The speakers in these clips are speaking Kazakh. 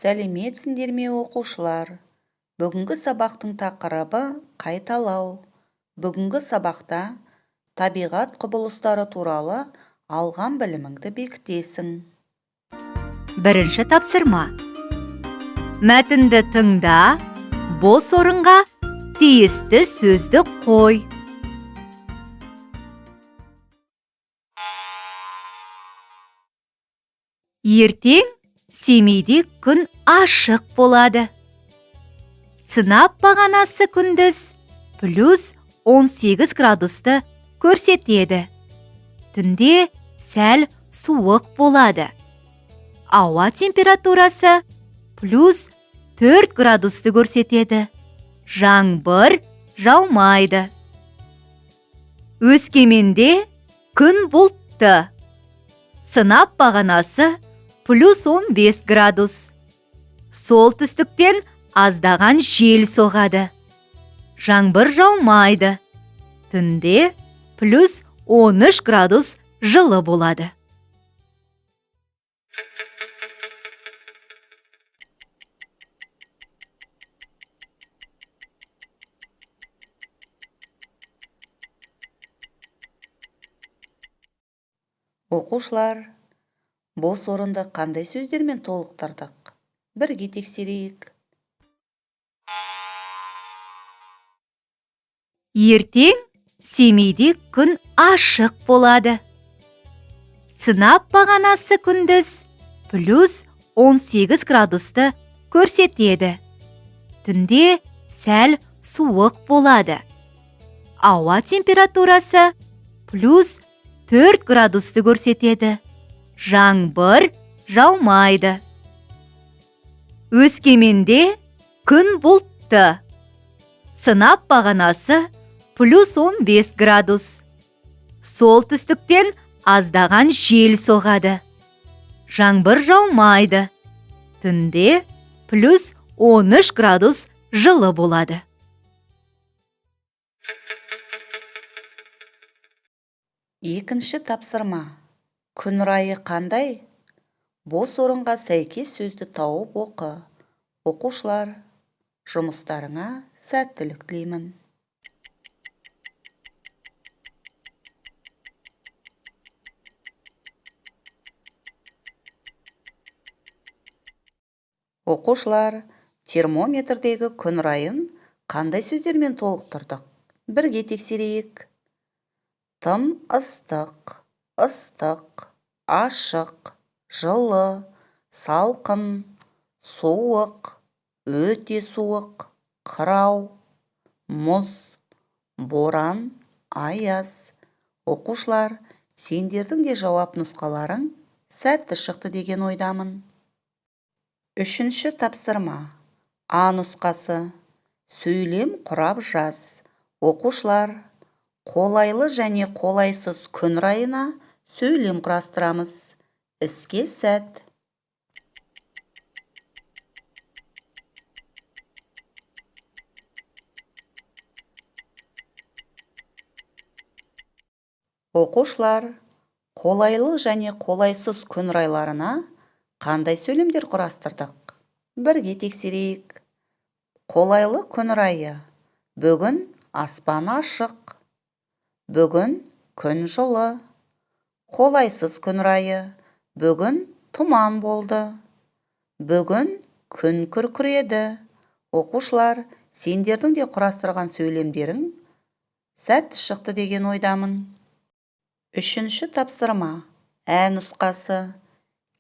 Сәлеметсіңдер ме оқушылар? Бүгінгі сабақтың тақырыбы қайталау. Бүгінгі сабақта табиғат құбылыстары туралы алған біліміңді бекітесің. Бірінші тапсырма. Мәтінді тыңда, бос орынға тиісті сөзді қой. Ертең Семейде күн ашық болады. Сынап бағанасы күндіз плюс 18 градусты көрсетеді. Түнде сәл суық болады. Ауа температурасы плюс 4 градусты көрсетеді. Жаңбыр жаумайды. Өскеменде күн бұлтты. Сынап бағанасы плюс 15 градус. Солтүстіктен аздаған жел соғады. Жаңбыр жаумайды. Түнде плюс 13 градус жылы болады. Оқушылар, бос орынды қандай сөздермен толықтырдық? Бірге тексерейік. Ертең Семейде күн ашық болады. Сынап бағанасы күндіз плюс 18 градусты көрсетеді. Түнде сәл суық болады. Ауа температурасы плюс 4 градусты көрсетеді. Жаңбыр жаумайды. Өскеменде күн бұлтты. Сынап бағанасы плюс 15 градус. Солтүстіктен аздаған жел соғады. Жаңбыр жаумайды. Түнде плюс 13 градус жылы болады. Екінші тапсырма. Күн райы қандай? Бос орынға сәйкес сөзді тауып оқы. Оқушылар, жұмыстарыңа сәттілік тілеймін. Оқушылар, термометрдегі күн райын қандай сөздермен толықтырдық? Бірге тексерейік. Тым ыстық, ыстық, ашық, жылы, салқын, суық, өте суық, қырау, мұз, боран, аяз. Оқушылар, сендердің де жауап нұсқаларың сәтті шықты деген ойдамын. Үшінші тапсырма. А нұсқасы. Сөйлем құрап жаз. Оқушылар, қолайлы және қолайсыз күн райына сөйлем құрастырамыз. Іске сәт. Оқушылар, қолайлы және қолайсыз күн райларына қандай сөйлемдер құрастырдық? Бірге тексерейік. Қолайлы күн райы. Бүгін аспан ашық. Бүгін күн жылы. Қолайсыз күн райы. Бүгін тұман болды. Бүгін күн күркіреді. Оқушылар, сендердің де құрастырған сөйлемдерің сәтті шықты деген ойдамын. Үшінші тапсырма. Ә нұсқасы.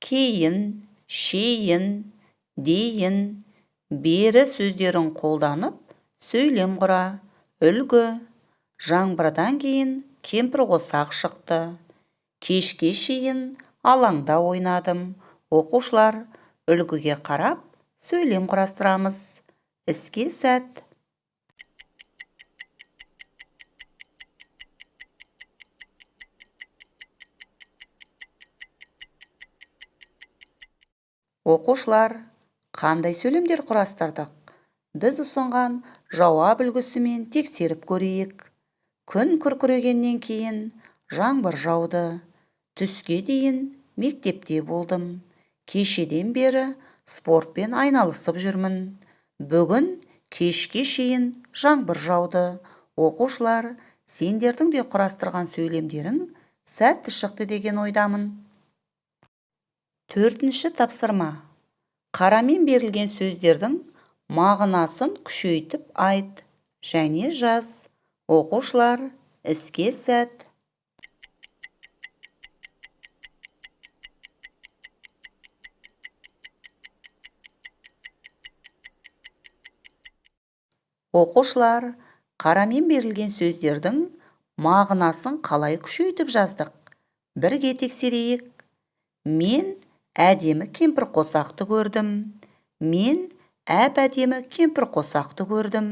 Кейін, шейін, дейін, бері сөздерін қолданып, сөйлем құра. Үлгі. Жаңбырдан кейін кемпірқосақ шықты. Кешке шейін алаңда ойнадым. Оқушылар, үлгіге қарап, сөйлем құрастырамыз. Іске сәт. Оқушылар, қандай сөйлемдер құрастырдық? Біз ұсынған жауап үлгісімен тексеріп көрейік. Күн күркірегеннен кейін жаңбыр жауды. Түске дейін мектепте болдым. Кешеден бері спортпен айналысып жүрмін. Бүгін кешке шейін жаңбыр жауды. Оқушылар, сендердің де құрастырған сөйлемдерің сәтті шықты деген ойдамын. 4-ші тапсырма. Қарамен берілген сөздердің мағынасын күшейтіп айт және жаз. Оқушылар, іске сәт. Оқушылар, қарамен берілген сөздердің мағынасын қалай күшейтіп жаздық? Бірге тексерейік. Мен әдемі кемпір қосақты көрдім. Мен әп-әдемі кемпір қосақты көрдім.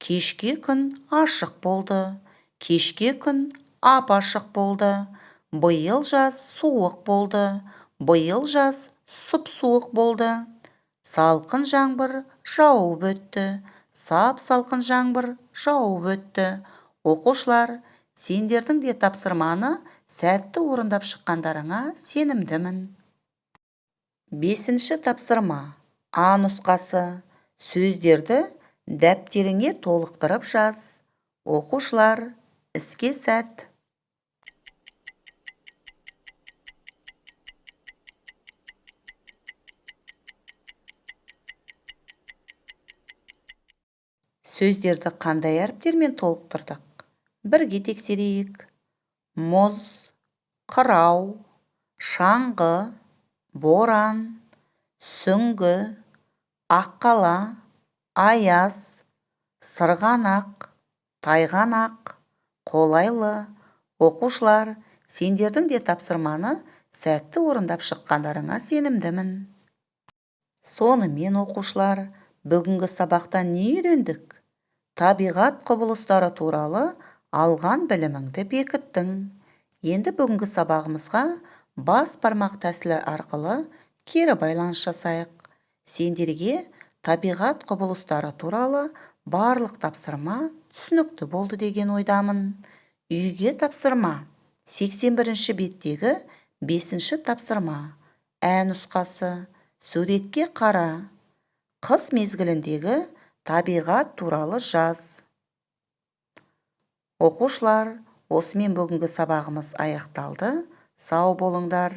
Кешке күн ашық болды. Кешке күн ап-ашық болды. Биыл жаз суық болды. Биыл жаз сұп-суық болды. Салқын жаңбыр жауып өтті. Сап-салқын жаңбыр жауып өтті. Оқушылар, сендердің де тапсырманы сәтті орындап шыққандарыңа сенімдімін. 5-ші тапсырма. А нұсқасы. Сөздерді дәптеріңе толықтырып жаз. Оқушылар, іске сәт. Сөздерді қандай әріптермен толықтырдық? Бірге тексерейік. Мұз, қырау, шаңғы, боран, сүңгі, аққала, аяз, сырғанақ, тайғанақ, қолайлы. Оқушылар, сендердің де тапсырманы сәтті орындап шыққандарыңа сенімдімін. Сонымен оқушылар, бүгінгі сабақтан не үйрендік? Табиғат құбылыстары туралы алған біліміңді бекіттің. Енді бүгінгі сабағымызға бас бармақ тәсілі арқылы кері байланыс жасайық. Сендерге табиғат құбылыстары туралы барлық тапсырма түсінікті болды деген ойдамын. Үйге тапсырма. 81-ші беттегі 5-ші тапсырма. Ә нұсқасы. Суретке қара. Қыс мезгіліндегі табиғат туралы жаз. Оқушылар, осымен бүгінгі сабағымыз аяқталды. Сау болыңдар.